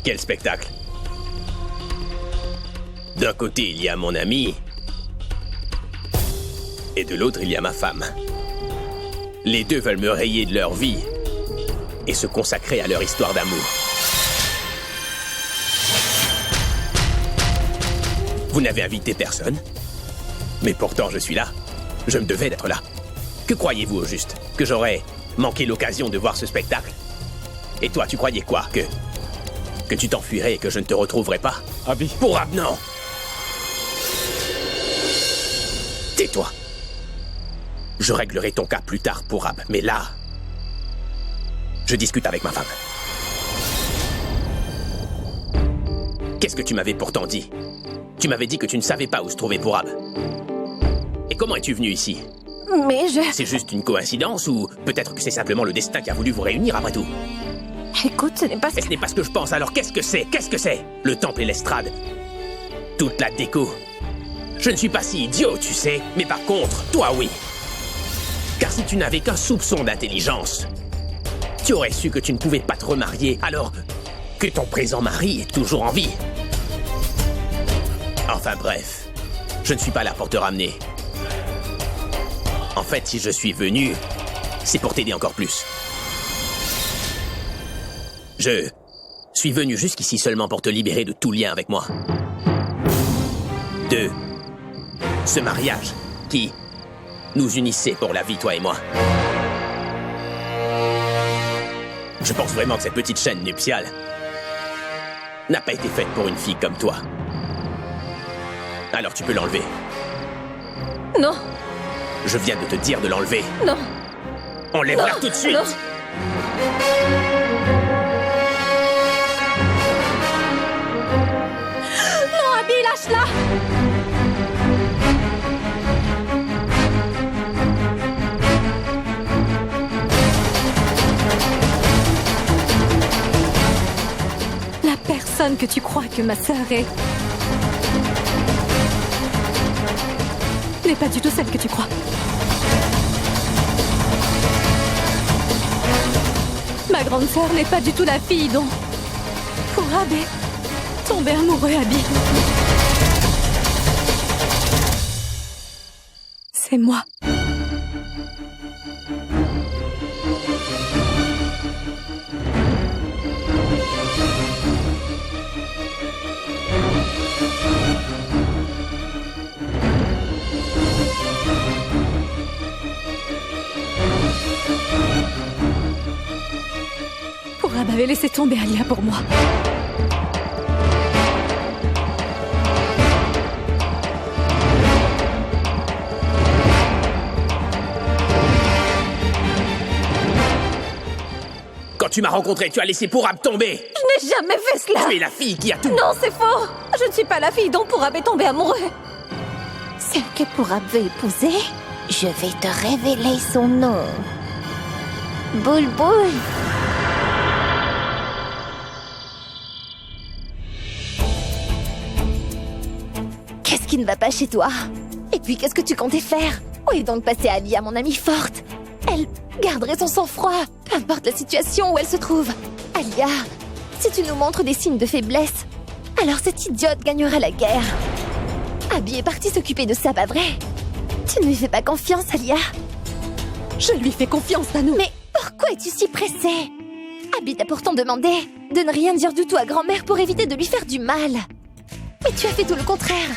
Quel spectacle! D'un côté, il y a mon ami, et de l'autre, il y a ma femme. Les deux veulent me rayer de leur vie et se consacrer à leur histoire d'amour. Vous n'avez invité personne, mais pourtant je suis là. Je me devais d'être là. Que croyez-vous au juste? Que j'aurais manqué l'occasion de voir ce spectacle? Et toi, tu croyais quoi? Que tu t'enfuirais et que je ne te retrouverais pas? Abby. Pour Ab, non! Tais-toi. Je réglerai ton cas plus tard pour Ab, mais là, je discute avec ma femme. Qu'est-ce que tu m'avais pourtant dit? Tu m'avais dit que tu ne savais pas où se trouvait Pourab. Et comment es-tu venu ici? Mais je... C'est juste une coïncidence ou peut-être que c'est simplement le destin qui a voulu vous réunir après tout? Écoute, ce n'est pas Et ce n'est pas ce que je pense, alors qu'est-ce que c'est? Qu'est-ce que c'est? Le temple et l'estrade. Toute la déco. Je ne suis pas si idiot, tu sais. Mais par contre, toi, oui. Car si tu n'avais qu'un soupçon d'intelligence, tu aurais su que tu ne pouvais pas te remarier alors que ton présent mari est toujours en vie. Enfin bref, je ne suis pas là pour te ramener. En fait, si je suis venu, c'est pour t'aider encore plus. Je suis venu jusqu'ici seulement pour te libérer de tout lien avec moi. De ce mariage qui nous unissait pour la vie, toi et moi. Je pense vraiment que cette petite chaîne nuptiale n'a pas été faite pour une fille comme toi. Alors tu peux l'enlever. Non, Je viens de te dire de l'enlever. non, Enlève-la non, tout de suite. non. Non, Abby, lâche-la! La personne que tu crois que ma sœur est... n'est pas du tout celle que tu crois. Ma grande sœur n'est pas du tout la fille dont... Pourab est tombé amoureux, Abby. C'est moi. Pourab avait laissé tomber Alia pour moi. Quand tu m'as rencontré, tu as laissé Pourab tomber. Je n'ai jamais fait cela! Tu es la fille qui a tout... Non, c'est faux! Je ne suis pas la fille dont Pourab est tombé amoureux. Celle que Pourab veut épouser, je vais te révéler son nom. Boule-boule. Qu'est-ce qui ne va pas chez toi? Et puis, qu'est-ce que tu comptais faire? Où est donc passée Alia, mon amie forte? Elle garderait son sang-froid, peu importe la situation où elle se trouve. Alia, si tu nous montres des signes de faiblesse, alors cette idiote gagnera la guerre. Abby est partie s'occuper de ça, pas vrai? Tu ne lui fais pas confiance, Alia? Je lui fais confiance, Tanou. Mais pourquoi es-tu si pressée? Abby t'a pourtant demandé de ne rien dire du tout à grand-mère pour éviter de lui faire du mal. Mais tu as fait tout le contraire.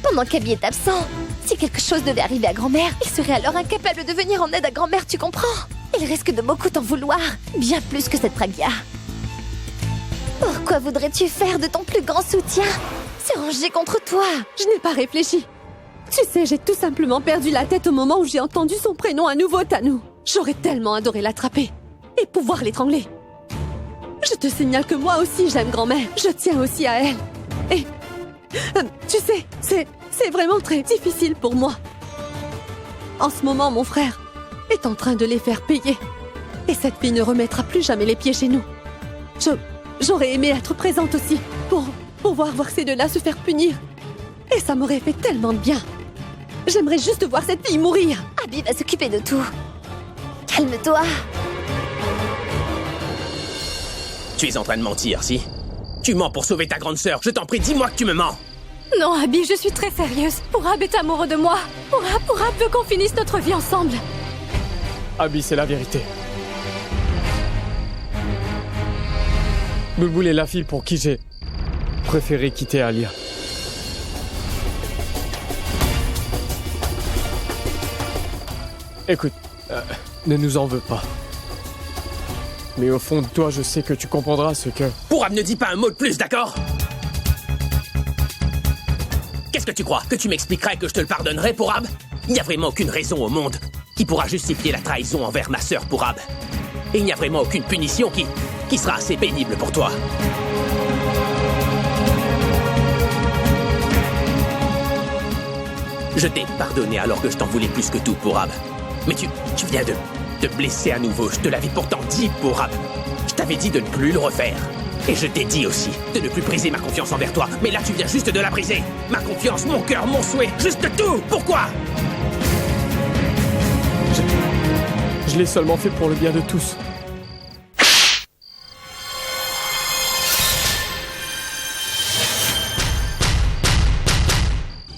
Pendant qu'Abby est absent, si quelque chose devait arriver à grand-mère, il serait alors incapable de venir en aide à grand-mère, tu comprends? Il risque de beaucoup t'en vouloir, bien plus que cette Pragya. Pourquoi voudrais-tu faire de ton plus grand soutien se ranger contre toi? Je n'ai pas réfléchi. Tu sais, j'ai tout simplement perdu la tête au moment où j'ai entendu son prénom à nouveau, Tanou. J'aurais tellement adoré l'attraper et pouvoir l'étrangler. Je te signale que moi aussi j'aime grand-mère. Je tiens aussi à elle. Et... tu sais, c'est vraiment très difficile pour moi. En ce moment, mon frère est en train de les faire payer. Et cette fille ne remettra plus jamais les pieds chez nous. J'aurais aimé être présente aussi pour pouvoir voir ces deux-là se faire punir. Et ça m'aurait fait tellement de bien. J'aimerais juste voir cette fille mourir. Abby va s'occuper de tout. Calme-toi. Tu es en train de mentir, si? Tu mens pour sauver ta grande sœur. Je t'en prie, dis-moi que tu me mens. Non, Abby, je suis très sérieuse. Pourab est amoureux de moi. Pourab veut qu'on finisse notre vie ensemble. Abby, c'est la vérité. Bulbul est la fille pour qui j'ai préféré quitter Alia. Écoute, ne nous en veux pas. Mais au fond de toi, je sais que tu comprendras ce que... Pourab ne dit pas un mot de plus, d'accord? Qu'est-ce que tu crois? Que tu m'expliquerais que je te le pardonnerais, Pourab? Il n'y a vraiment aucune raison au monde qui pourra justifier la trahison envers ma sœur, Pourab. Et il n'y a vraiment aucune punition qui sera assez pénible pour toi. Je t'ai pardonné alors que je t'en voulais plus que tout, Pourab. Mais tu viens de te blesser à nouveau. Je te l'avais pourtant dit, Pourab. Je t'avais dit de ne plus le refaire. Et je t'ai dit aussi de ne plus briser ma confiance envers toi. Mais là, tu viens juste de la briser. Ma confiance, mon cœur, mon souhait, juste tout. Pourquoi? Je l'ai seulement fait pour le bien de tous.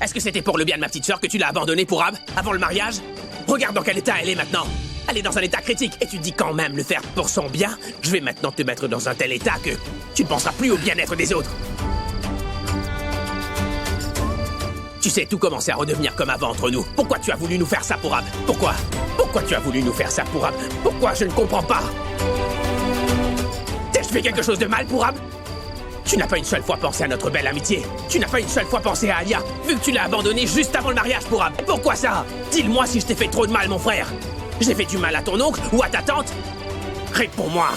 Est-ce que c'était pour le bien de ma petite sœur que tu l'as abandonnée, Pourab, avant le mariage? Regarde dans quel état elle est maintenant. Elle est dans un état critique et tu dis quand même le faire pour son bien. Je vais maintenant te mettre dans un tel état que tu ne penseras plus au bien-être des autres. Tu sais, tout commençait à redevenir comme avant entre nous. Pourquoi tu as voulu nous faire ça, Pourab? Pourquoi? Pourquoi tu as voulu nous faire ça, Pourab? Pourquoi? Je ne comprends pas. T'ai-je fait quelque chose de mal, Pourab? Tu n'as pas une seule fois pensé à notre belle amitié. Tu n'as pas une seule fois pensé à Alia, vu que tu l'as abandonnée juste avant le mariage, Pourab. Et pourquoi ça? Dis-le-moi si je t'ai fait trop de mal, mon frère. J'ai fait du mal à ton oncle ou à ta tante? Réponds-moi.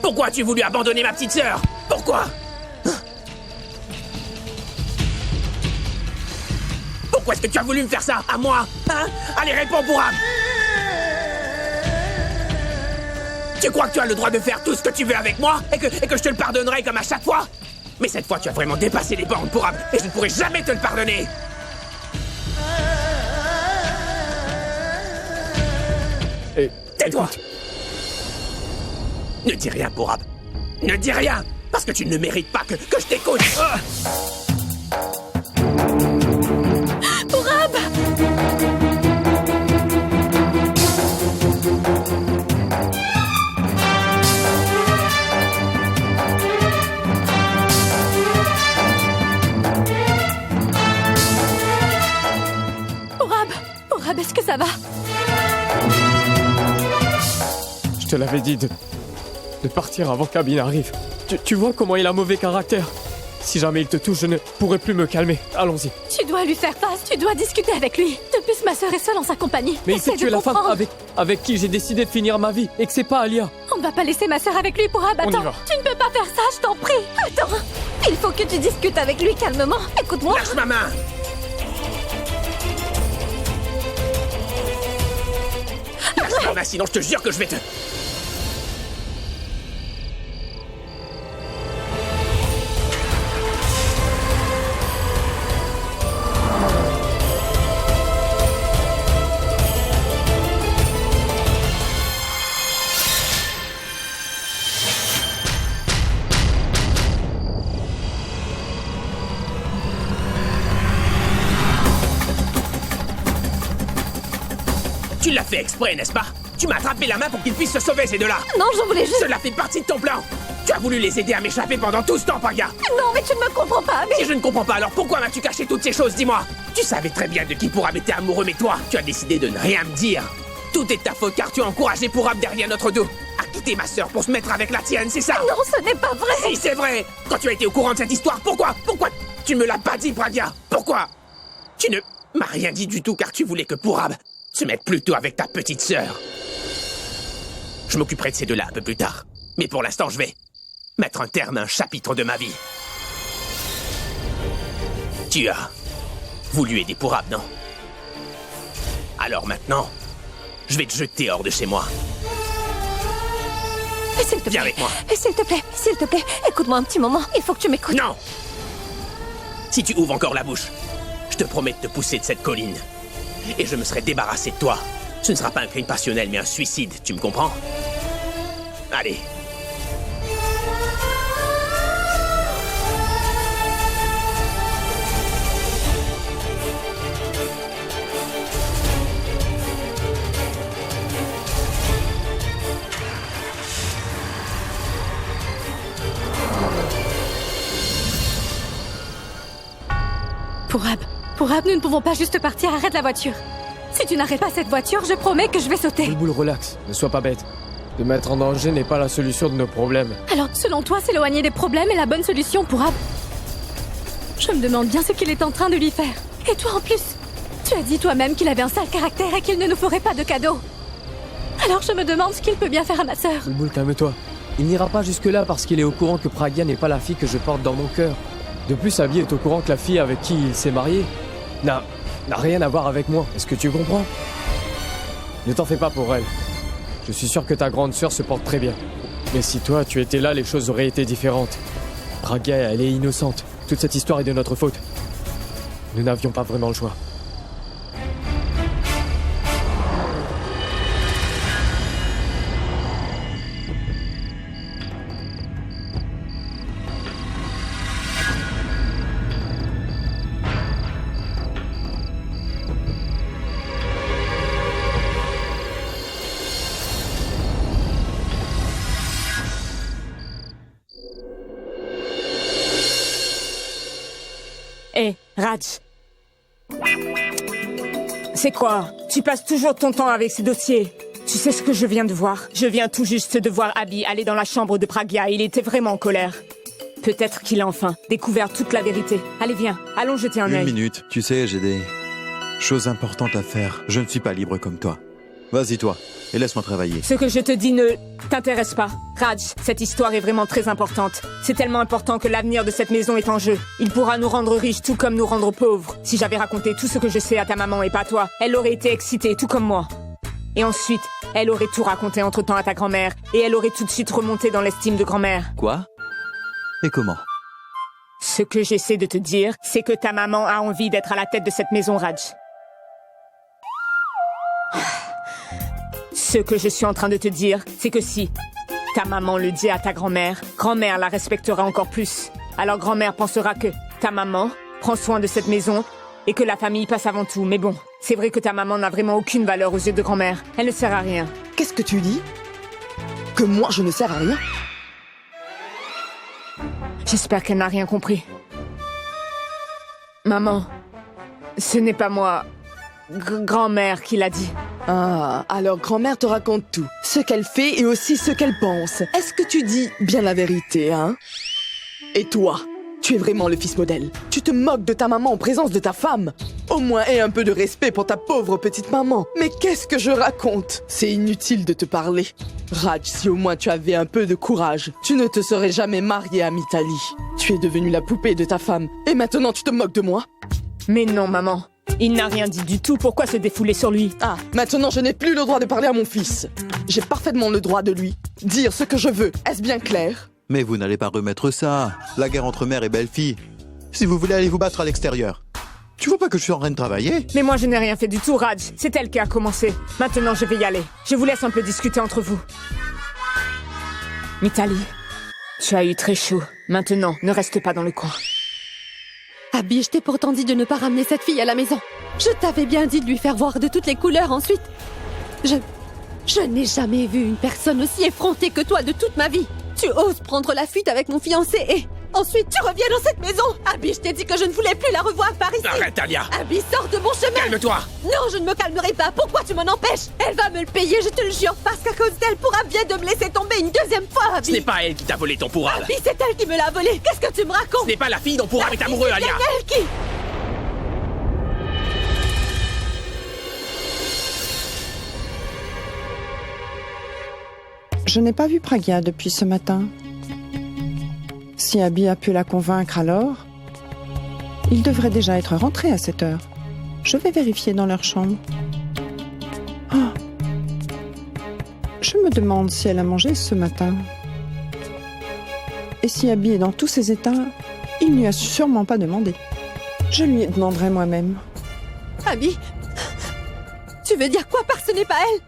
Pourquoi as-tu voulu abandonner ma petite sœur? Pourquoi? Pourquoi est-ce que tu as voulu me faire ça? À moi? Hein? Allez, réponds, Pourab! Tu crois que tu as le droit de faire tout ce que tu veux avec moi? Et que je te le pardonnerai comme à chaque fois? Mais cette fois, tu as vraiment dépassé les bornes, Pourab, et je ne pourrai jamais te le pardonner! Et tais-toi! Ne dis rien, Pourab. Ne dis rien! Parce que tu ne mérites pas que je t'écoute! Pourab! Pourab, est-ce que ça va? je te l'avais dit de partir avant qu'Abby n'arrive. Tu vois comment il a mauvais caractère. Si jamais il te touche, je ne pourrai plus me calmer. Allons-y. Tu dois lui faire face, tu dois discuter avec lui. De plus, ma sœur est seule en sa compagnie. Mais il sait que tu es la femme avec qui j'ai décidé de finir ma vie et que c'est pas Alia. On ne va pas laisser ma sœur avec lui, Pourab. On y Attends, va. tu ne peux pas faire ça, je t'en prie. Attends, il faut que tu discutes avec lui calmement. Écoute-moi. Lâche ma main! Lâche ma main, sinon je te jure que je vais te... Tu l'as fait exprès, n'est-ce pas? Tu m'as attrapé la main pour qu'ils puissent se sauver, ces deux-là! Non, j'en voulais juste... Cela fait partie de ton plan! Tu as voulu les aider à m'échapper pendant tout ce temps, Paga! Non, mais tu ne me comprends pas, mais... Si je ne comprends pas, alors pourquoi m'as-tu caché toutes ces choses, dis-moi? Tu savais très bien de qui Pourab était amoureux, mais toi, tu as décidé de ne rien me dire! Tout est ta faute car tu as encouragé Pourab derrière notre dos à quitter ma sœur pour se mettre avec la tienne, c'est ça? Non, ce n'est pas vrai! Si, c'est vrai! Quand tu as été au courant de cette histoire, pourquoi tu ne me l'as pas dit, Pragia? Pourquoi? Tu ne m'as rien dit du tout car tu voulais que Pourab se mette plutôt avec ta petite sœur. Je m'occuperai de ces deux-là un peu plus tard. Mais pour l'instant, je vais mettre un terme à un chapitre de ma vie. Tu as voulu aider Pourab, non? Alors maintenant, je vais te jeter hors de chez moi. Mais s'il te plaît. Viens avec moi. Mais s'il te plaît, écoute-moi un petit moment. Il faut que tu m'écoutes. Non! Si tu ouvres encore la bouche, je te promets de te pousser de cette colline et je me serai débarrassé de toi. Ce ne sera pas un crime passionnel, mais un suicide, tu me comprends? Allez. Pourab, nous ne pouvons pas juste partir, arrête la voiture. Si tu n'arrêtes pas cette voiture, je promets que je vais sauter. Boule, relax, ne sois pas bête. Te mettre en danger n'est pas la solution de nos problèmes. Alors, selon toi, s'éloigner des problèmes est la bonne solution pour Ab? Je me demande bien ce qu'il est en train de lui faire. Et toi en plus, tu as dit toi-même qu'il avait un sale caractère et qu'il ne nous ferait pas de cadeaux. Alors je me demande ce qu'il peut bien faire à ma sœur. Boule, calme-toi. Il n'ira pas jusque-là parce qu'il est au courant que Pragya n'est pas la fille que je porte dans mon cœur. De plus, Abby est au courant que la fille avec qui il s'est marié n'a rien à voir avec moi. Est-ce que tu comprends? Ne t'en fais pas pour elle. Je suis sûr que ta grande sœur se porte très bien. Mais si toi, tu étais là, les choses auraient été différentes. Pragya, elle est innocente. Toute cette histoire est de notre faute. Nous n'avions pas vraiment le choix. Hé, Raj. C'est quoi? Tu passes toujours ton temps avec ces dossiers. Tu sais ce que je viens de voir? Je viens tout juste de voir Abby aller dans la chambre de Pragya. Il était vraiment en colère. Peut-être qu'il a enfin découvert toute la vérité. Allez, viens, allons jeter un œil. Une minute. Tu sais, j'ai des choses importantes à faire. Je ne suis pas libre comme toi. Vas-y, toi, et laisse-moi travailler. Ce que je te dis ne t'intéresse pas. Raj, cette histoire est vraiment très importante. C'est tellement important que l'avenir de cette maison est en jeu. Il pourra nous rendre riches tout comme nous rendre pauvres. Si j'avais raconté tout ce que je sais à ta maman et pas à toi, elle aurait été excitée tout comme moi. Et ensuite, elle aurait tout raconté entre-temps à ta grand-mère et elle aurait tout de suite remonté dans l'estime de grand-mère. Quoi? Et comment? Ce que j'essaie de te dire, c'est que ta maman a envie d'être à la tête de cette maison, Raj. Ce que je suis en train de te dire, c'est que si ta maman le dit à ta grand-mère, grand-mère la respectera encore plus. Alors grand-mère pensera que ta maman prend soin de cette maison et que la famille passe avant tout. Mais bon, c'est vrai que ta maman n'a vraiment aucune valeur aux yeux de grand-mère. Elle ne sert à rien. Qu'est-ce que tu dis? Que moi je ne sers à rien? J'espère qu'elle n'a rien compris. Maman, ce n'est pas moi, grand-mère qui l'a dit. Ah, alors grand-mère te raconte tout. Ce qu'elle fait et aussi ce qu'elle pense. Est-ce que tu dis bien la vérité, hein? Et toi, tu es vraiment le fils modèle. Tu te moques de ta maman en présence de ta femme. Au moins aie un peu de respect pour ta pauvre petite maman. Mais qu'est-ce que je raconte? C'est inutile de te parler. Raj, si au moins tu avais un peu de courage, tu ne te serais jamais marié à Mitali. Tu es devenue la poupée de ta femme. Et maintenant tu te moques de moi? Mais non, maman. Il n'a rien dit du tout, pourquoi se défouler sur lui? Ah, maintenant je n'ai plus le droit de parler à mon fils. J'ai parfaitement le droit de lui dire ce que je veux. Est-ce bien clair? Mais vous n'allez pas remettre ça. La guerre entre mère et belle-fille. Si vous voulez aller vous battre à l'extérieur. Tu vois pas que je suis en train de travailler? Mais moi je n'ai rien fait du tout, Raj. C'est elle qui a commencé. Maintenant je vais y aller. Je vous laisse un peu discuter entre vous. Mitali, tu as eu très chaud. Maintenant, ne reste pas dans le coin. Abby, je t'ai pourtant dit de ne pas ramener cette fille à la maison. Je t'avais bien dit de lui faire voir de toutes les couleurs ensuite. Je n'ai jamais vu une personne aussi effrontée que toi de toute ma vie. Tu oses prendre la fuite avec mon fiancé et ensuite tu reviens dans cette maison. Abby, je t'ai dit que je ne voulais plus la revoir par ici. Arrête, Alia! Abby, sors de mon chemin. Calme-toi! Non, je ne me calmerai pas. Pourquoi tu m'en empêches? Elle va me le payer, je te le jure, parce qu'à cause d'elle, Pourab vient de me laisser tomber une deuxième fois, Abby. Ce n'est pas elle qui t'a volé ton Pourab. Abby, c'est elle qui me l'a volé. Qu'est-ce que tu me racontes? Ce n'est pas la fille dont Pourab est amoureux, C'est Alia! bien elle qui... Je n'ai pas vu Pragya depuis ce matin. Si Abby a pu la convaincre alors, il devrait déjà être rentré à cette heure. Je vais vérifier dans leur chambre. Oh. Je me demande si elle a mangé ce matin. Et si Abby est dans tous ses états, il ne lui a sûrement pas demandé. Je lui demanderai moi-même. Abby, Tu veux dire quoi par ce n'est pas elle?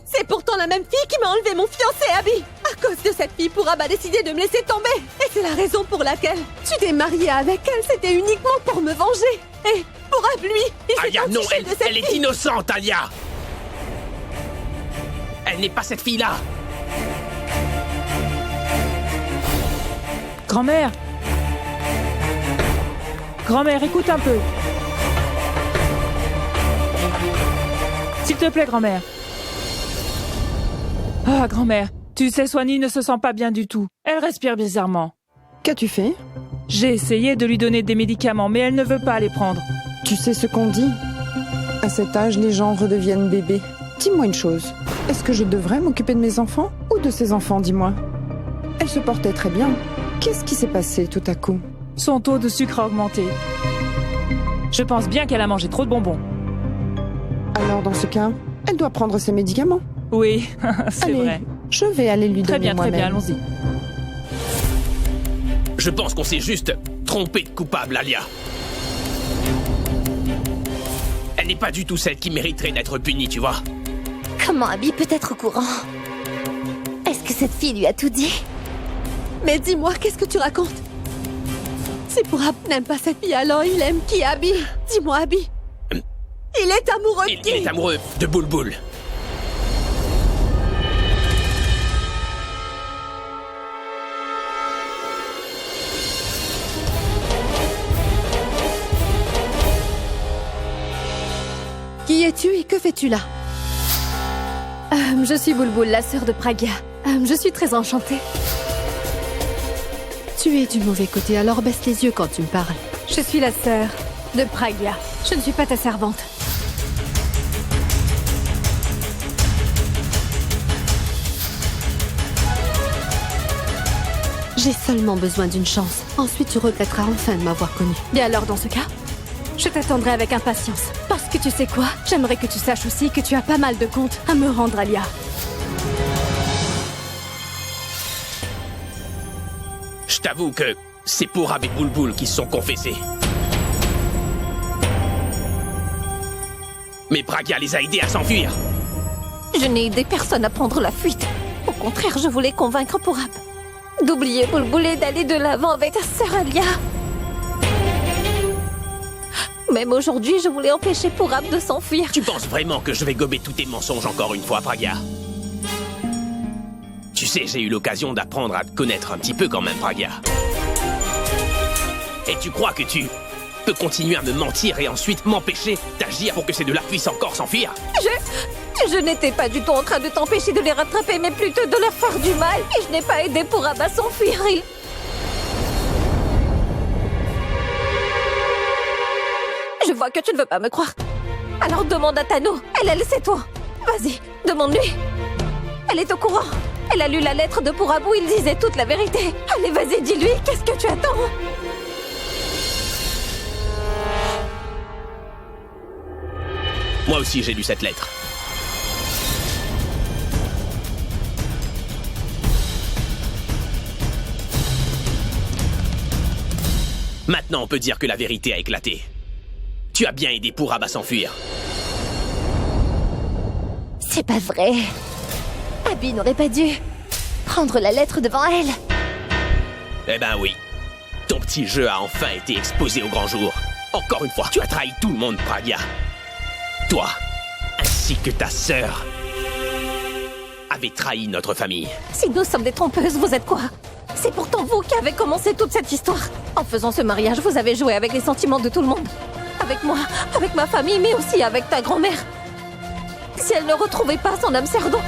C'est pourtant la même fille qui m'a enlevé mon fiancé, Abby. À cause de cette fille, Pourab a décidé de me laisser tomber. Et c'est la raison pour laquelle tu t'es mariée avec elle. C'était uniquement pour me venger. Et Pourab, lui, il s'est Alia, non, entiché de cette elle est fille. innocente, Alia. Elle n'est pas cette fille-là. Grand-mère! Grand-mère, écoute un peu. S'il te plaît, grand-mère. Ah, grand-mère, tu sais, Swanee ne se sent pas bien du tout. Elle respire bizarrement. Qu'as-tu fait? J'ai essayé de lui donner des médicaments, mais elle ne veut pas les prendre. Tu sais ce qu'on dit? À cet âge, les gens redeviennent bébés. Dis-moi une chose. Est-ce que je devrais m'occuper de mes enfants ou de ses enfants, dis-moi? Elle se portait très bien. Qu'est-ce qui s'est passé tout à coup? Son taux de sucre a augmenté. Je pense bien qu'elle a mangé trop de bonbons. Alors dans ce cas, elle doit prendre ses médicaments. Oui, c'est Allez, vrai. je vais aller lui Très donner bien, moi-même. allons-y. Je pense qu'on s'est juste trompé de coupable, Alia. Elle n'est pas du tout celle qui mériterait d'être punie, tu vois. Comment Abby peut être au courant? Est-ce que cette fille lui a tout dit? Mais dis-moi, qu'est-ce que tu racontes? Si Pourab n'aime pas cette fille, alors il aime qui, Abby? Dis-moi, Abby. Il est amoureux de Il qui? est amoureux de Bulbul. Qui es-tu et que fais-tu là? Je suis Bulbul, la sœur de Pragya. Je suis très enchantée. Tu es du mauvais côté, alors baisse les yeux quand tu me parles. Je suis la sœur de Pragya. Je ne suis pas ta servante. J'ai seulement besoin d'une chance. Ensuite, tu regretteras enfin de m'avoir connue. Bien alors, dans ce cas, je t'attendrai avec impatience. Parce que tu sais quoi? J'aimerais que tu saches aussi que tu as pas mal de comptes à me rendre, Alia. Je t'avoue que c'est Pourab et Bulbul qui se sont confessés. Mais Pragya les a aidés à s'enfuir. Je n'ai aidé personne à prendre la fuite. Au contraire, je voulais convaincre Pourab d'oublier Bulbul et d'aller de l'avant avec ta sœur Alia. Même aujourd'hui, je voulais empêcher Pourab de s'enfuir. Tu penses vraiment que je vais gober tous tes mensonges encore une fois, Pragya? Tu sais, j'ai eu l'occasion d'apprendre à te connaître un petit peu quand même, Pragya. Et tu crois que tu peux continuer à me mentir et ensuite m'empêcher d'agir pour que ces deux-là puissent encore s'enfuir? Je n'étais pas du tout en train de t'empêcher de les rattraper, mais plutôt de leur faire du mal. Et je n'ai pas aidé Pourab à s'enfuir. Je vois que tu ne veux pas me croire. Alors demande à Tano. Elle le sait toi. Vas-y, demande-lui. Elle est au courant. Elle a lu la lettre de Pourab où il disait toute la vérité. Allez, vas-y, dis-lui. Qu'est-ce que tu attends? Moi aussi, j'ai lu cette lettre. Maintenant, on peut dire que la vérité a éclaté. Tu as bien aidé Pourab à s'enfuir. C'est pas vrai. Abby n'aurait pas dû prendre la lettre devant elle. Eh ben oui. Ton petit jeu a enfin été exposé au grand jour. Encore une fois, tu as trahi tout le monde, Pragya. Toi, ainsi que ta sœur, avez trahi notre famille. Si nous sommes des trompeuses, vous êtes quoi? C'est pourtant vous qui avez commencé toute cette histoire. En faisant ce mariage, vous avez joué avec les sentiments de tout le monde. Avec moi, avec ma famille, mais aussi avec ta grand-mère. Si elle ne retrouvait pas son âme sœur, donc...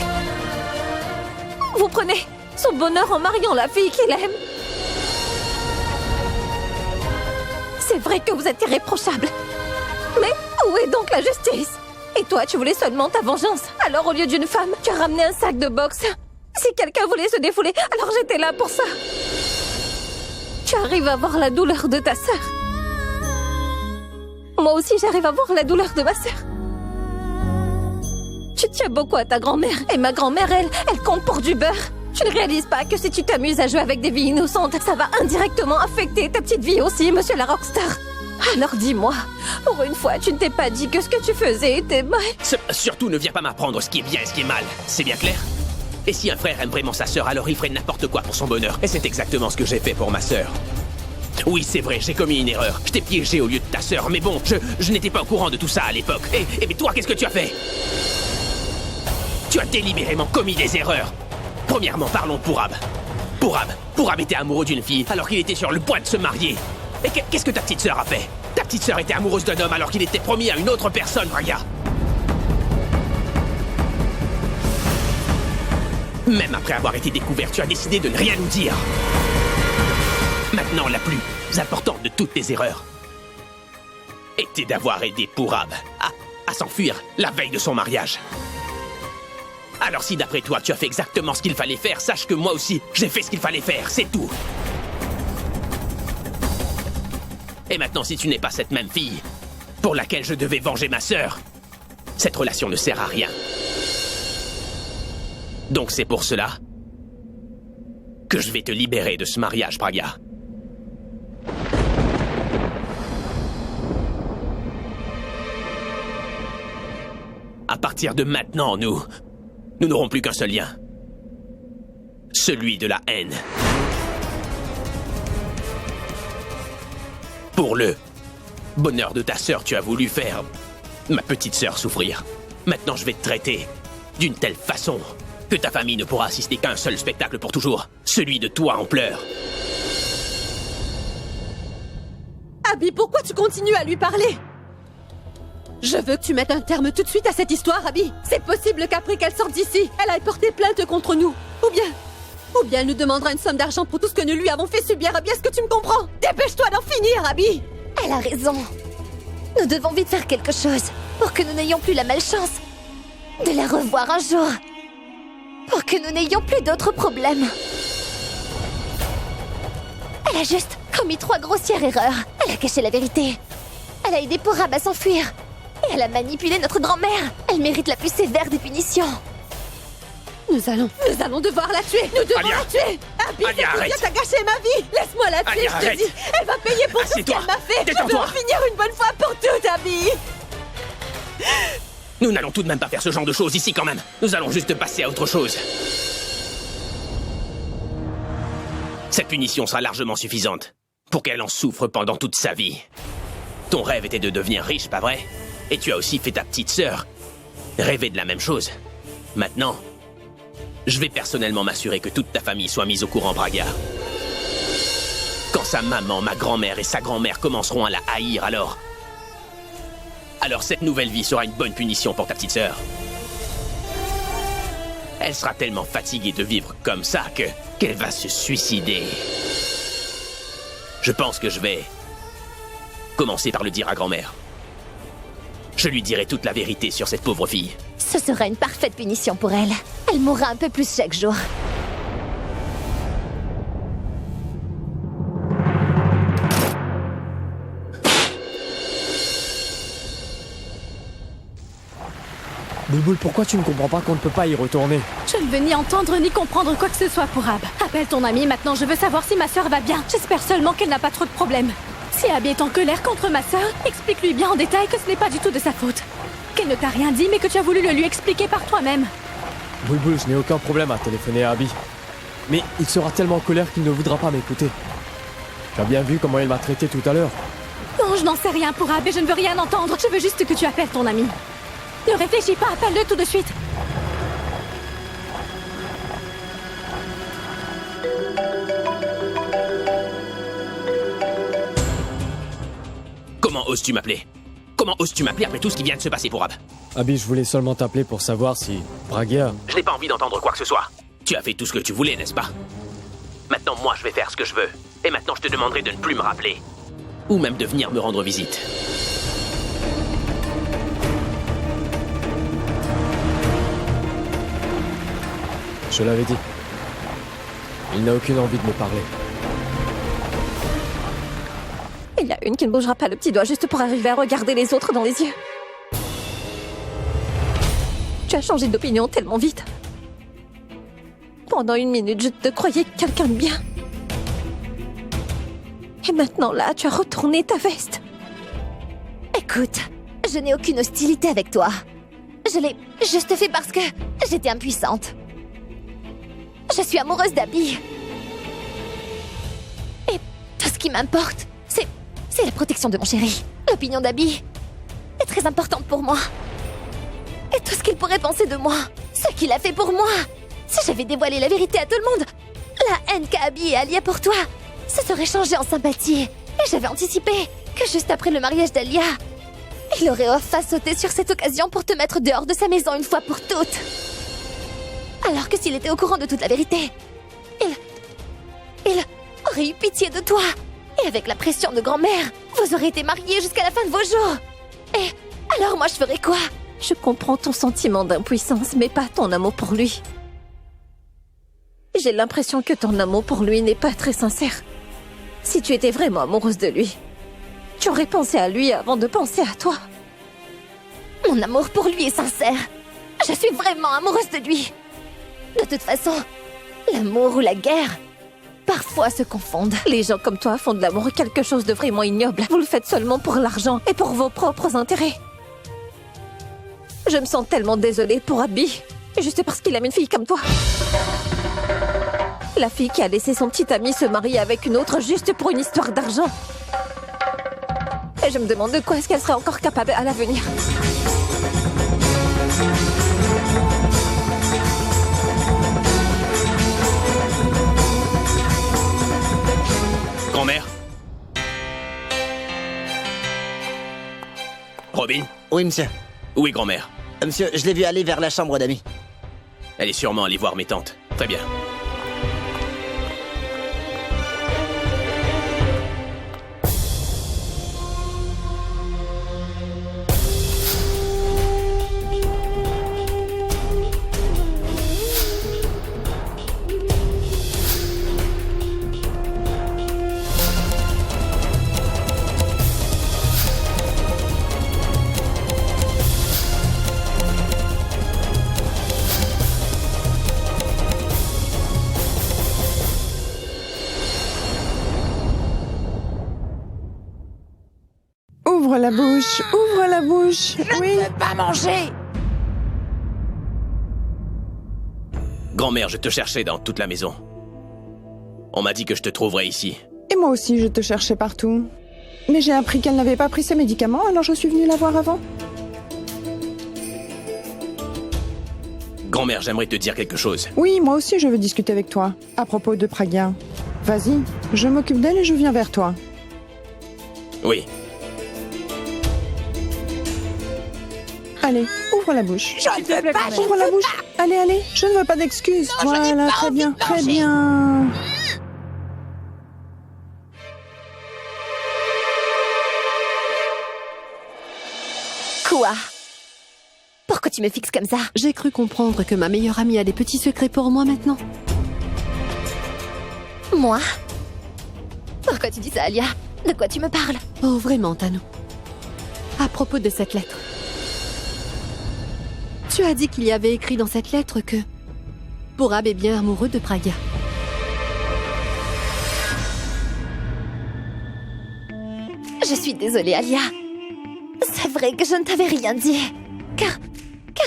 Vous prenez son bonheur en mariant la fille qu'il aime. C'est vrai que vous êtes irréprochable. Mais où est donc la justice? Et toi, tu voulais seulement ta vengeance. Alors au lieu d'une femme, tu as ramené un sac de boxe. Si quelqu'un voulait se défouler, alors j'étais là pour ça. Tu arrives à voir la douleur de ta sœur. Moi aussi, j'arrive à voir la douleur de ma sœur. Tu tiens beaucoup à ta grand-mère. Et ma grand-mère, elle compte pour du beurre. Tu ne réalises pas que si tu t'amuses à jouer avec des vies innocentes, ça va indirectement affecter ta petite vie aussi, monsieur la rockstar. Alors dis-moi, pour une fois, tu ne t'es pas dit que ce que tu faisais était mal. Surtout ne viens pas m'apprendre ce qui est bien et ce qui est mal. C'est bien clair? Et si un frère aime vraiment sa sœur, alors il ferait n'importe quoi pour son bonheur. Et c'est exactement ce que j'ai fait pour ma sœur. Oui, c'est vrai, j'ai commis une erreur. Je t'ai piégé au lieu de ta sœur, mais bon, je n'étais pas au courant de tout ça à l'époque. Mais toi, qu'est-ce que tu as fait? Tu as délibérément commis des erreurs. Premièrement, parlons de Pourab. Pourab était amoureux d'une fille alors qu'il était sur le point de se marier. Et qu'est-ce que ta petite sœur a fait? Ta petite sœur était amoureuse d'un homme alors qu'il était promis à une autre personne, Braga. Même après avoir été découvert, tu as décidé de ne rien nous dire. Maintenant, la plus importante de toutes tes erreurs était d'avoir aidé Pourab à s'enfuir la veille de son mariage. Alors si d'après toi, tu as fait exactement ce qu'il fallait faire, sache que moi aussi, j'ai fait ce qu'il fallait faire, c'est tout. Et maintenant, si tu n'es pas cette même fille pour laquelle je devais venger ma sœur, cette relation ne sert à rien. Donc c'est pour cela que je vais te libérer de ce mariage, Braga. À partir de maintenant, nous n'aurons plus qu'un seul lien. Celui de la haine. Pour le bonheur de ta sœur, tu as voulu faire ma petite sœur souffrir. Maintenant, je vais te traiter d'une telle façon que ta famille ne pourra assister qu'à un seul spectacle pour toujours. Celui de toi en pleurs. Abby, pourquoi tu continues à lui parler? Je veux que tu mettes un terme tout de suite à cette histoire, Abby. C'est possible qu'après qu'elle sorte d'ici, elle aille porter plainte contre nous. Ou bien elle nous demandera une somme d'argent pour tout ce que nous lui avons fait subir, Abby. Est-ce que tu me comprends? Dépêche-toi d'en finir, Abby. Elle a raison. Nous devons vite faire quelque chose pour que nous n'ayons plus la malchance de la revoir un jour. Pour que nous n'ayons plus d'autres problèmes. Elle a juste commis 3 grossières erreurs. Elle a caché la vérité. Elle a aidé Pourab à s'enfuir. Et elle a manipulé notre grand-mère. Elle mérite la plus sévère des punitions. Nous allons devoir la tuer. Nous devons la tuer. Abby, cette t'as gâché ma vie. Laisse-moi la tuer, je te dis. Elle va payer pour tout ce qu'elle m'a fait. Je veux en finir une bonne fois pour toutes, Abby. Nous n'allons tout de même pas faire ce genre de choses ici quand même. Nous allons juste passer à autre chose. Cette punition sera largement suffisante pour qu'elle en souffre pendant toute sa vie. Ton rêve était de devenir riche, pas vrai? Et tu as aussi fait ta petite sœur rêver de la même chose. Maintenant, je vais personnellement m'assurer que toute ta famille soit mise au courant, Braga. Quand sa maman, ma grand-mère et sa grand-mère commenceront à la haïr, alors cette nouvelle vie sera une bonne punition pour ta petite sœur. Elle sera tellement fatiguée de vivre comme ça qu'elle va se suicider. Je pense que je vais commencer par le dire à grand-mère. Je lui dirai toute la vérité sur cette pauvre fille. Ce sera une parfaite punition pour elle. Elle mourra un peu plus chaque jour. Boulboul, pourquoi tu ne comprends pas qu'on ne peut pas y retourner? Je ne veux ni entendre ni comprendre quoi que ce soit pour Ab. Appelle ton ami, maintenant je veux savoir si ma sœur va bien. J'espère seulement qu'elle n'a pas trop de problèmes. Si Abby est en colère contre ma sœur, explique-lui bien en détail que ce n'est pas du tout de sa faute. Qu'elle ne t'a rien dit, mais que tu as voulu le lui expliquer par toi-même. Boulboul, je n'ai aucun problème à téléphoner à Abby. Mais il sera tellement en colère qu'il ne voudra pas m'écouter. Tu as bien vu comment il m'a traité tout à l'heure. Non, je n'en sais rien pour Ab et je ne veux rien entendre. Je veux juste que tu appelles ton ami. Ne réfléchis pas, appelle-le tout de suite. Comment oses-tu m'appeler? Comment oses-tu m'appeler après tout ce qui vient de se passer pour Ab? Abby, je voulais seulement t'appeler pour savoir si Braga... Je n'ai pas envie d'entendre quoi que ce soit. Tu as fait tout ce que tu voulais, n'est-ce pas? Maintenant, moi, je vais faire ce que je veux. Et maintenant, je te demanderai de ne plus me rappeler. Ou même de venir me rendre visite. Je l'avais dit. Il n'a aucune envie de me parler. Il y a une qui ne bougera pas le petit doigt juste pour arriver à regarder les autres dans les yeux. Tu as changé d'opinion tellement vite. Pendant 1 minute, je te croyais quelqu'un de bien. Et maintenant, là, tu as retourné ta veste. Écoute, je n'ai aucune hostilité avec toi. Je l'ai juste fait parce que j'étais impuissante. Je suis amoureuse d'Abby. Et tout ce qui m'importe, c'est la protection de mon chéri. L'opinion d'Abby est très importante pour moi. Et tout ce qu'il pourrait penser de moi, ce qu'il a fait pour moi. Si j'avais dévoilé la vérité à tout le monde, la haine qu'Abby et Alia pour toi, ça serait changé en sympathie. Et j'avais anticipé que juste après le mariage d'Alia, il aurait enfin sauté sur cette occasion pour te mettre dehors de sa maison une fois pour toutes. Alors que s'il était au courant de toute la vérité, il aurait eu pitié de toi. Et avec la pression de grand-mère, vous aurez été mariés jusqu'à la fin de vos jours. Et alors moi je ferais quoi? Je comprends ton sentiment d'impuissance, mais pas ton amour pour lui. J'ai l'impression que ton amour pour lui n'est pas très sincère. Si tu étais vraiment amoureuse de lui, tu aurais pensé à lui avant de penser à toi. Mon amour pour lui est sincère. Je suis vraiment amoureuse de lui. De toute façon, l'amour ou la guerre, parfois se confondent. Les gens comme toi font de l'amour quelque chose de vraiment ignoble. Vous le faites seulement pour l'argent et pour vos propres intérêts. Je me sens tellement désolée pour Abby, juste parce qu'il aime une fille comme toi. La fille qui a laissé son petit ami se marier avec une autre juste pour une histoire d'argent. Et je me demande de quoi est-ce qu'elle serait encore capable à l'avenir. Grand-mère? Robin? Oui, monsieur. Oui, grand-mère. Monsieur, je l'ai vu aller vers la chambre d'amis. Elle est sûrement allée voir mes tantes. Très bien. Ouvre la bouche, ouvre la bouche. Oui. Pas manger. Grand-mère, je te cherchais dans toute la maison. On m'a dit que je te trouverais ici. Et moi aussi, je te cherchais partout. Mais j'ai appris qu'elle n'avait pas pris ses médicaments, alors je suis venue la voir avant. Grand-mère, j'aimerais te dire quelque chose. Oui, moi aussi, je veux discuter avec toi. À propos de Pragya. Vas-y, je m'occupe d'elle et je viens vers toi. Oui. Allez, ouvre la bouche. Je ne veux pas. Ouvre la bouche. Allez, allez, je ne veux pas d'excuses. Voilà, très bien, très bien. Quoi? Pourquoi tu me fixes comme ça? J'ai cru comprendre que ma meilleure amie a des petits secrets pour moi maintenant. Moi? Pourquoi tu dis ça, Alia? De quoi tu me parles? Oh, vraiment, Tanu. À propos de cette lettre. Tu as dit qu'il y avait écrit dans cette lettre que Purab est bien amoureux de Pragya. Je suis désolée, Alia. C'est vrai que je ne t'avais rien dit. Car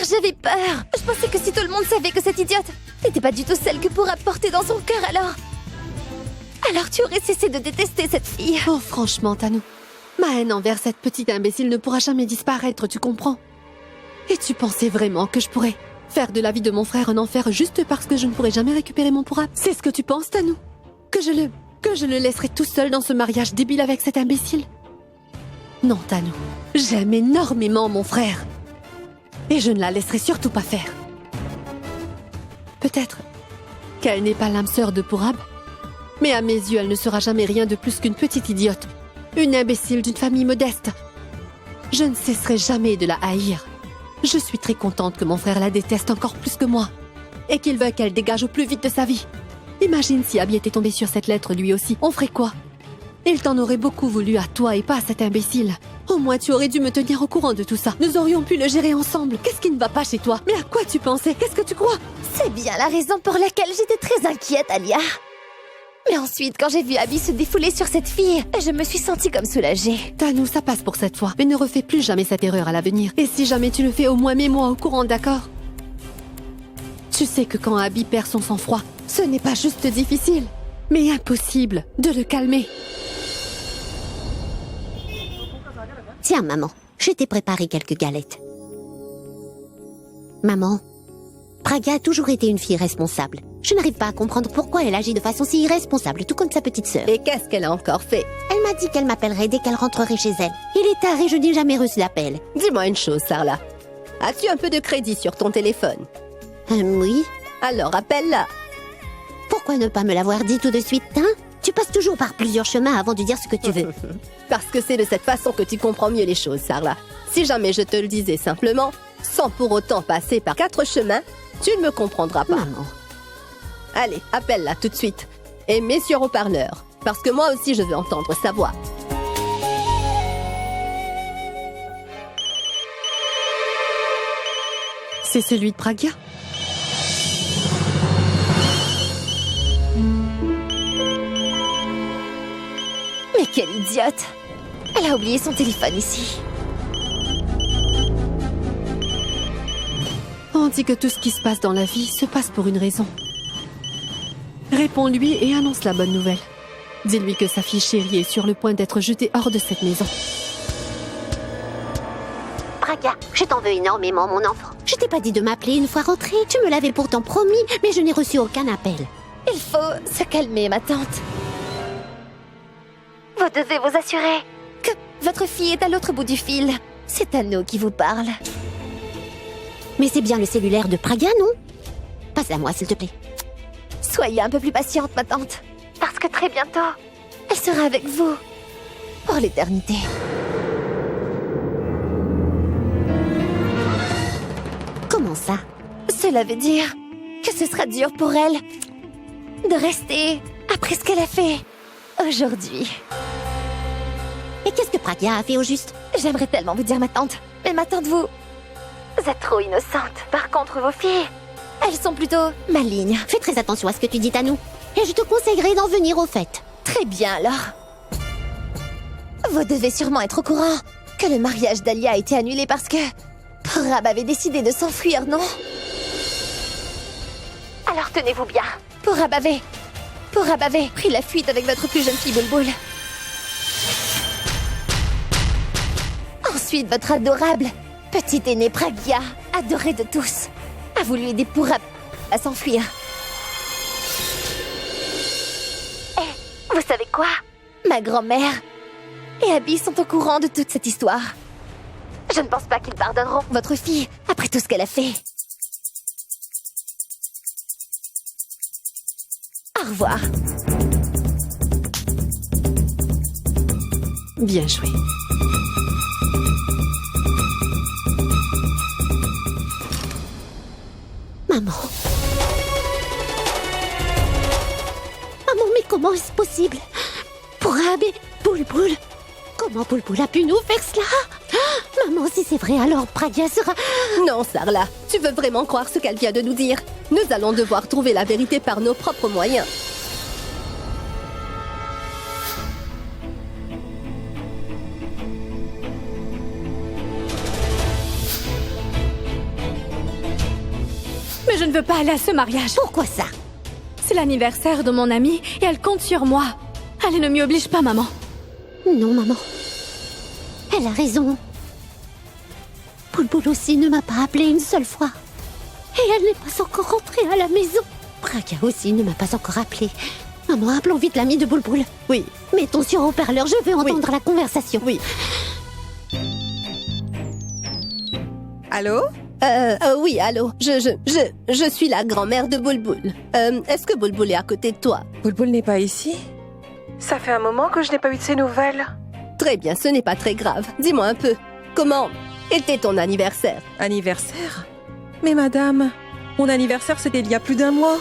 j'avais peur. Je pensais que si tout le monde savait que cette idiote n'était pas du tout celle que Purab portait dans son cœur, alors tu aurais cessé de détester cette fille. Oh, franchement, Tanu. Ma haine envers cette petite imbécile ne pourra jamais disparaître, tu comprends? Et tu pensais vraiment que je pourrais faire de la vie de mon frère un enfer juste parce que je ne pourrais jamais récupérer mon Purab? C'est ce que tu penses, Tanu? Que je le laisserai tout seul dans ce mariage débile avec cet imbécile? Non, Tanu. J'aime énormément mon frère. Et je ne la laisserai surtout pas faire. Peut-être qu'elle n'est pas l'âme sœur de Purab, mais à mes yeux, elle ne sera jamais rien de plus qu'une petite idiote. Une imbécile d'une famille modeste. Je ne cesserai jamais de la haïr. Je suis très contente que mon frère la déteste encore plus que moi. Et qu'il veuille qu'elle dégage au plus vite de sa vie. Imagine si Abby était tombé sur cette lettre lui aussi. On ferait quoi? Il t'en aurait beaucoup voulu à toi et pas à cet imbécile. Au moins tu aurais dû me tenir au courant de tout ça. Nous aurions pu le gérer ensemble. Qu'est-ce qui ne va pas chez toi? Mais à quoi tu pensais? Qu'est-ce que tu crois? C'est bien la raison pour laquelle j'étais très inquiète, Alia. Mais ensuite, quand j'ai vu Abby se défouler sur cette fille, je me suis sentie comme soulagée. Tanou, ça passe pour cette fois. Mais ne refais plus jamais cette erreur à l'avenir. Et si jamais tu le fais, au moins mets-moi au courant, d'accord? Tu sais que quand Abby perd son sang-froid, ce n'est pas juste difficile, mais impossible de le calmer. Tiens, maman, je t'ai préparé quelques galettes. Maman, Praga a toujours été une fille responsable. Je n'arrive pas à comprendre pourquoi elle agit de façon si irresponsable, tout comme sa petite sœur. Et qu'est-ce qu'elle a encore fait? Elle m'a dit qu'elle m'appellerait dès qu'elle rentrerait chez elle. Il est tard et je n'ai jamais reçu d'appel. Dis-moi une chose, Sarla. As-tu un peu de crédit sur ton téléphone? Oui. Alors appelle-la. Pourquoi ne pas me l'avoir dit tout de suite, hein? Tu passes toujours par plusieurs chemins avant de dire ce que tu veux. Parce que c'est de cette façon que tu comprends mieux les choses, Sarla. Si jamais je te le disais simplement, sans pour autant passer par 4 chemins, tu ne me comprendras pas. Maman. Allez, appelle-la tout de suite. Et mets sur haut-parleur, parce que moi aussi je veux entendre sa voix. C'est celui de Praga. Mais quelle idiote! Elle a oublié son téléphone ici. On dit que tout ce qui se passe dans la vie se passe pour une raison. Réponds-lui et annonce la bonne nouvelle. Dis-lui que sa fille chérie est sur le point d'être jetée hors de cette maison. Praga, je t'en veux énormément, mon enfant. Je t'ai pas dit de m'appeler une fois rentrée. Tu me l'avais pourtant promis, mais je n'ai reçu aucun appel. Il faut se calmer, ma tante. Vous devez vous assurer que votre fille est à l'autre bout du fil. C'est Tanou qui vous parle. Mais c'est bien le cellulaire de Praga, non? Passe-la moi, s'il te plaît. Soyez un peu plus patiente, ma tante. Parce que très bientôt, elle sera avec vous. Pour l'éternité. Comment ça? Cela veut dire que ce sera dur pour elle de rester après ce qu'elle a fait aujourd'hui. Et qu'est-ce que Praga a fait au juste? J'aimerais tellement vous dire, ma tante. Mais ma tante, vous êtes trop innocente. Par contre, vos filles, elles sont plutôt malignes. Fais très attention à ce que tu dis, Tanou. Et je te conseillerais d'en venir au fait. Très bien, alors. Vous devez sûrement être au courant que le mariage d'Alia a été annulé parce que Prab avait décidé de s'enfuir, non? Alors tenez-vous bien. Prab avait pris la fuite avec votre plus jeune fille Bulbul. Ensuite, votre adorable petite aînée Pragia, adorée de tous, a voulu aider Prab à s'enfuir. Et vous savez quoi? Ma grand-mère et Abby sont au courant de toute cette histoire. Je ne pense pas qu'ils pardonneront votre fille après tout ce qu'elle a fait. Au revoir. Bien joué. Maman. Maman, mais comment est-ce possible? Prab et Bulbul. Comment Bulbul a pu nous faire cela? Maman, si c'est vrai, alors Praga sera... Non, Sarla, tu veux vraiment croire ce qu'elle vient de nous dire? Nous allons devoir trouver la vérité par nos propres moyens. Mais je ne veux pas aller à ce mariage. Pourquoi ça? C'est l'anniversaire de mon amie et elle compte sur moi. Allez, ne m'y oblige pas, maman. Non, maman. Elle a raison. Bulbul aussi ne m'a pas appelé une seule fois. Et elle n'est pas encore rentrée à la maison. Praga aussi ne m'a pas encore appelé. Maman, appelons vite l'ami de Bulbul. Oui. Mettons sur haut-parleur, je veux entendre la conversation. Oui. Allô? Oui, allô. Je suis la grand-mère de Bulbul. Est-ce que Bulbul est à côté de toi? Bulbul n'est pas ici? Ça fait un moment que je n'ai pas eu de ses nouvelles. Très bien, ce n'est pas très grave. Dis-moi un peu, comment était ton anniversaire? Anniversaire? Mais madame, mon anniversaire c'était il y a plus d'un mois.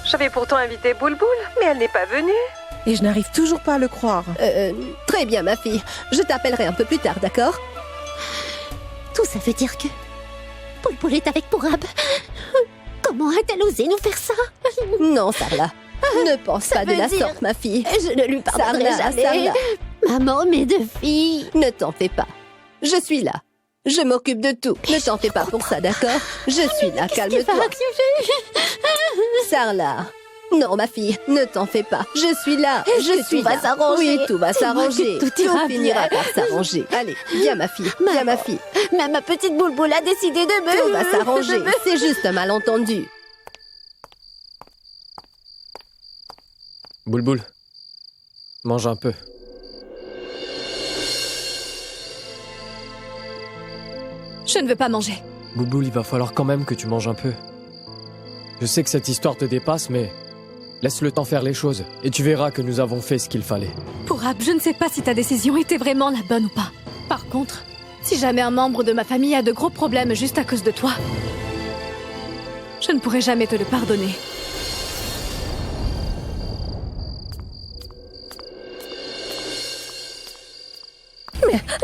J'avais pourtant invité Bulbul, mais elle n'est pas venue. Et je n'arrive toujours pas à le croire. Très bien, ma fille. Je t'appellerai un peu plus tard, d'accord? Tout ça veut dire que... Bulbul est avec Prab. Comment a-t-elle osé nous faire ça? Non, Sarla. Ne pense pas de la dire- sorte, ma fille. Je ne lui pardonnerai Sarla, jamais. Sarla. Maman, mes 2 filles. Ne t'en fais pas. Je suis là. Je m'occupe de tout. Ne t'en fais pas pour ça, d'accord? Je suis là, Qu'est-ce qui va calme-toi. arriver? Sarla. Non, ma fille, ne t'en fais pas. Je suis là. Est-ce Je que suis tout va là. s'arranger? Oui, tout va Dis-moi s'arranger. que tout ira finira bien. par s'arranger. Allez, viens, ma fille. Viens, ma fille. Mais ma petite boule a décidé de me... Tout va s'arranger. C'est juste un malentendu. Boule, mange un peu. Je ne veux pas manger. Boule, il va falloir quand même que tu manges un peu. Je sais que cette histoire te dépasse, mais laisse le temps faire les choses, et tu verras que nous avons fait ce qu'il fallait. Pourab, je ne sais pas si ta décision était vraiment la bonne ou pas. Par contre, si jamais un membre de ma famille a de gros problèmes juste à cause de toi, je ne pourrai jamais te le pardonner.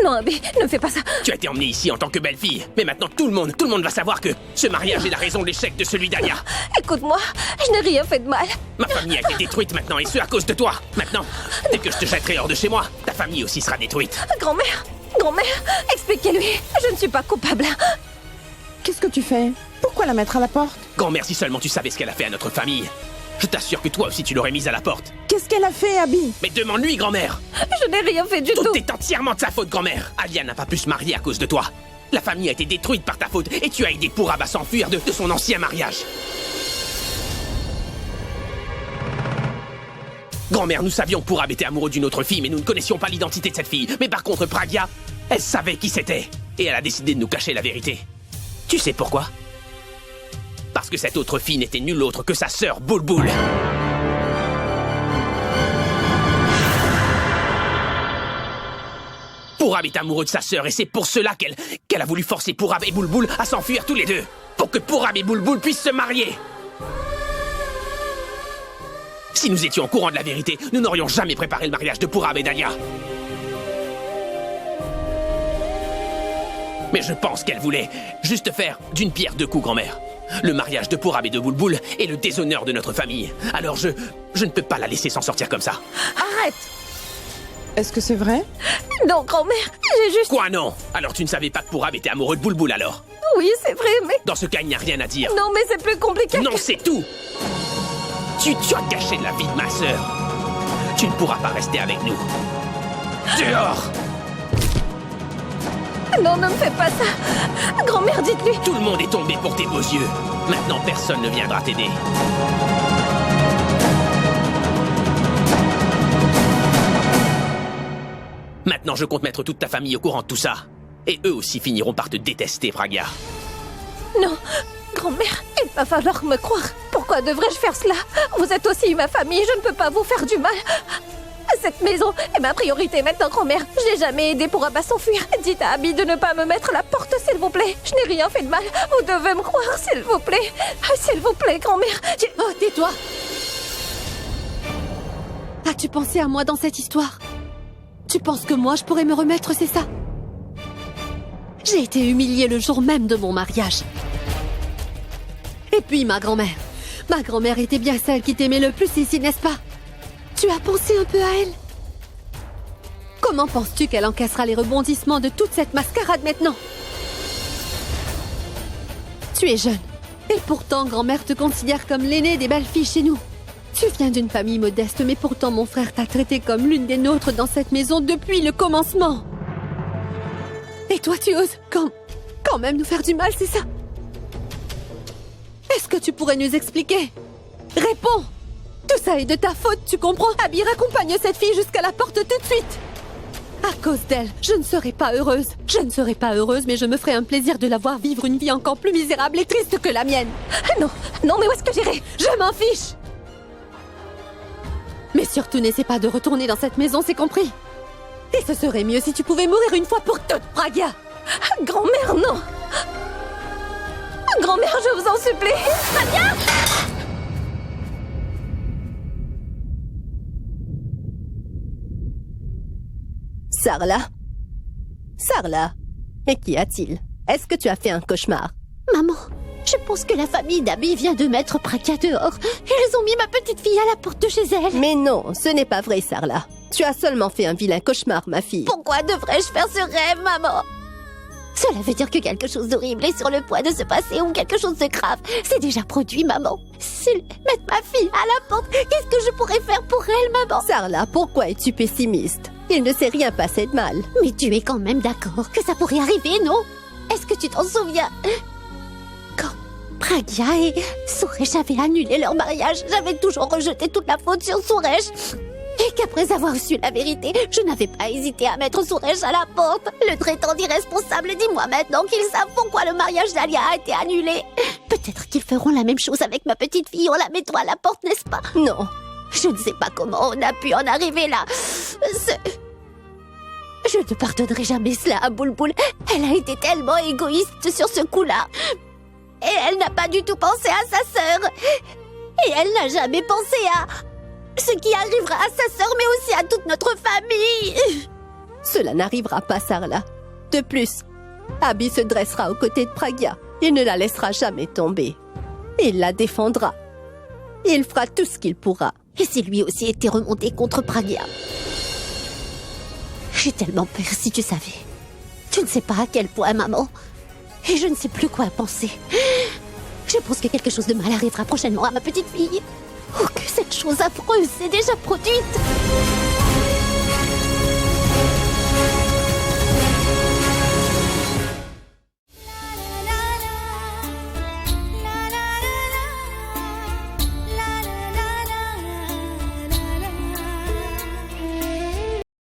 Non, Abby, ne fais pas ça. Tu as été emmenée ici en tant que belle fille, mais maintenant tout le monde va savoir que ce mariage est la raison de l'échec de celui d'Alia. Écoute-moi, je n'ai rien fait de mal. Ma famille a été détruite maintenant, et ce à cause de toi. Maintenant, dès que je te jetterai hors de chez moi, ta famille aussi sera détruite. Grand-mère, expliquez-lui. Je ne suis pas coupable. Qu'est-ce que tu fais? Pourquoi la mettre à la porte? Grand-mère, si seulement tu savais ce qu'elle a fait à notre famille. Je t'assure que toi aussi tu l'aurais mise à la porte. Qu'est-ce qu'elle a fait, Abby? Mais demande-lui, grand-mère. Je n'ai rien fait du tout. Tout est entièrement de sa faute, grand-mère. Alia n'a pas pu se marier à cause de toi. La famille a été détruite par ta faute, et tu as aidé Pourab à s'enfuir de son ancien mariage. Grand-mère, nous savions que Pourab était amoureux d'une autre fille, mais nous ne connaissions pas l'identité de cette fille. Mais par contre, Pragya, elle savait qui c'était. Et elle a décidé de nous cacher la vérité. Tu sais pourquoi? Parce que cette autre fille n'était nulle autre que sa sœur Boule. Pourab est amoureux de sa sœur, et c'est pour cela qu'elle a voulu forcer Pourab et Boule à s'enfuir tous les deux. Pour que Pourab et Boule puissent se marier. Si nous étions au courant de la vérité, nous n'aurions jamais préparé le mariage de Pourab et d'Alia. Mais je pense qu'elle voulait juste faire d'une pierre deux coups, grand-mère. Le mariage de Pourab et de Boule est le déshonneur de notre famille. Alors je ne peux pas la laisser s'en sortir comme ça. Arrête. Est-ce que c'est vrai? Non, grand-mère, j'ai juste... Quoi, non? Alors tu ne savais pas que Pourab était amoureux de Boule alors? Oui, c'est vrai, mais... Dans ce cas, il n'y a rien à dire. Non, mais c'est plus compliqué. Non, c'est tout. Tu as gâché la vie de ma sœur. Tu ne pourras pas rester avec nous. Dehors! Non, ne me fais pas ça. Grand-mère, dites-lui. Tout le monde est tombé pour tes beaux yeux. Maintenant, personne ne viendra t'aider. Maintenant, je compte mettre toute ta famille au courant de tout ça. Et eux aussi finiront par te détester, Pragya. Non, grand-mère, il va falloir me croire. Pourquoi devrais-je faire cela? Vous êtes aussi ma famille, je ne peux pas vous faire du mal. Cette maison est ma priorité maintenant, grand-mère. Je n'ai jamais aidé pour Abba s'enfuir. Dites à Abby de ne pas me mettre à la porte, s'il vous plaît. Je n'ai rien fait de mal. Vous devez me croire, s'il vous plaît. S'il vous plaît, grand-mère. Oh, tais-toi! As-tu pensé à moi dans cette histoire? Tu penses que moi, je pourrais me remettre, c'est ça? J'ai été humiliée le jour même de mon mariage. Et puis ma grand-mère. Ma grand-mère était bien celle qui t'aimait le plus ici, n'est-ce pas? Tu as pensé un peu à elle? Comment penses-tu qu'elle encaissera les rebondissements de toute cette mascarade maintenant? Tu es jeune. Et pourtant, grand-mère te considère comme l'aînée des belles filles chez nous. Tu viens d'une famille modeste, mais pourtant mon frère t'a traité comme l'une des nôtres dans cette maison depuis le commencement. Et toi, tu oses quand même nous faire du mal, c'est ça? Est-ce que tu pourrais nous expliquer? Réponds! Tout ça est de ta faute, tu comprends? Abby, raccompagne cette fille jusqu'à la porte tout de suite! À cause d'elle, je ne serai pas heureuse. Je ne serai pas heureuse, mais je me ferai un plaisir de la voir vivre une vie encore plus misérable et triste que la mienne. Non, mais où est-ce que j'irai? Je m'en fiche! Mais surtout, n'essaie pas de retourner dans cette maison, c'est compris? Et ce serait mieux si tu pouvais mourir une fois pour toutes, Pragya! Grand-mère, non! Grand-mère, je vous en supplie! Pragya! Sarla, et qu'y a-t-il? Est-ce que tu as fait un cauchemar? Maman, Je pense que la famille d'Abby vient de mettre Pragya dehors. Ils ont mis ma petite fille à la porte de chez elle. Mais non, ce n'est pas vrai, Sarla. Tu as seulement fait un vilain cauchemar, ma fille. Pourquoi devrais-je faire ce rêve, maman? Cela veut dire que quelque chose d'horrible est sur le point de se passer ou quelque chose de grave s'est déjà produit, maman. S'ils mettent ma fille à la porte, qu'est-ce que je pourrais faire pour elle, maman? Sarla, pourquoi es-tu pessimiste? Il ne s'est rien passé de mal. Mais tu es quand même d'accord que ça pourrait arriver, non? Est-ce que tu t'en souviens? Quand Pragya et Suresh avaient annulé leur mariage, j'avais toujours rejeté toute la faute sur Suresh. Et qu'après avoir su la vérité, je n'avais pas hésité à mettre Suresh à la porte. Le traitant d'irresponsable, dis-moi maintenant qu'ils savent pourquoi le mariage d'Alia a été annulé. Peut-être qu'ils feront la même chose avec ma petite fille en la mettant à la porte, n'est-ce pas? Non. Je ne sais pas comment on a pu en arriver là. Je ne pardonnerai jamais cela à Boulboul. Elle a été tellement égoïste sur ce coup-là. Et elle n'a pas du tout pensé à sa sœur. Et elle n'a jamais pensé à ce qui arrivera à sa sœur, mais aussi à toute notre famille. Cela n'arrivera pas, Sarla. De plus, Abby se dressera aux côtés de Pragya. Il ne la laissera jamais tomber. Il la défendra. Il fera tout ce qu'il pourra. Et si lui aussi était remonté contre Pragya? J'ai tellement peur, si tu savais. Tu ne sais pas à quel point, maman. Et je ne sais plus quoi penser. Je pense que quelque chose de mal arrivera prochainement à ma petite fille. Ou que cette chose affreuse s'est déjà produite.